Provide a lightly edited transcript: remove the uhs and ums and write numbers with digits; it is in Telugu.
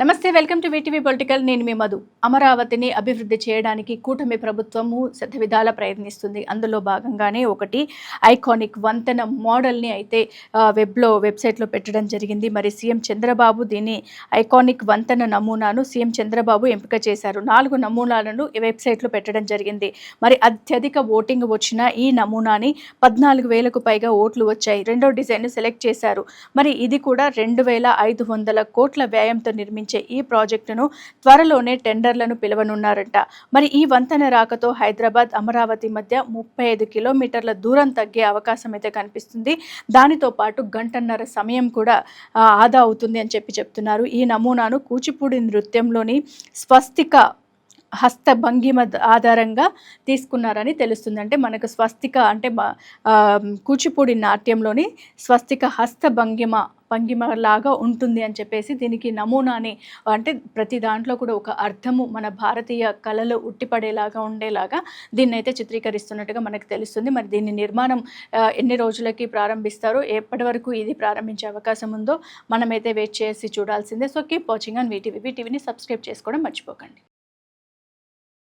నమస్తే, వెల్కమ్ టు వీటీవీ పొలిటికల్. నేను మీ మధు. అమరావతిని అభివృద్ధి చేయడానికి కూటమి ప్రభుత్వము శతవిధాల ప్రయత్నిస్తుంది. అందులో భాగంగానే ఒకటి ఐకానిక్ వంతెన మోడల్ని అయితే వెబ్సైట్లో పెట్టడం జరిగింది. మరి సీఎం చంద్రబాబు దీన్ని ఐకానిక్ వంతెన నమూనాను సీఎం చంద్రబాబు ఎంపిక చేశారు. 4 నమూనాలను ఈ వెబ్సైట్లో పెట్టడం జరిగింది. మరి అత్యధిక ఓటింగ్ వచ్చిన ఈ నమూనాని 14,000కు పైగా ఓట్లు వచ్చాయి. రెండో డిజైన్ సెలెక్ట్ చేశారు. మరి ఇది కూడా 2,500 కోట్ల వ్యయంతో నిర్మించారు. ఈ ప్రాజెక్టును త్వరలోనే టెండర్లను పిలవనున్నారంట. మరి ఈ వంతెన రాకతో హైదరాబాద్ అమరావతి మధ్య 35 కిలోమీటర్ల దూరం తగ్గే అవకాశం అయితే కనిపిస్తుంది. దానితో పాటు గంటన్నర సమయం కూడా ఆదా అవుతుంది అని చెప్తున్నారు. ఈ నమూనాను కూచిపూడి నృత్యంలోని స్వస్తిక హస్త భంగిమ ఆధారంగా తీసుకున్నారని తెలుస్తుంది. అంటే మనకు స్వస్తిక అంటే కూచిపూడి నాట్యంలోని స్వస్తిక హస్త భంగిమ లాగా ఉంటుంది అని చెప్పేసి దీనికి నమూనాని, అంటే ప్రతి దాంట్లో కూడా ఒక అర్థము మన భారతీయ కళలు ఉట్టిపడేలాగా ఉండేలాగా దీన్ని అయితే చిత్రీకరిస్తున్నట్టుగా మనకు తెలుస్తుంది. మరి దీని నిర్మాణం ఎన్ని రోజులకి ప్రారంభిస్తారో, ఎప్పటి వరకు ఇది ప్రారంభించే అవకాశం ఉందో మనమైతే వెయిట్ చేసి చూడాల్సిందే. So keep watching on VTV. వీటీవీని సబ్స్క్రైబ్ చేసుకోవడం మర్చిపోకండి.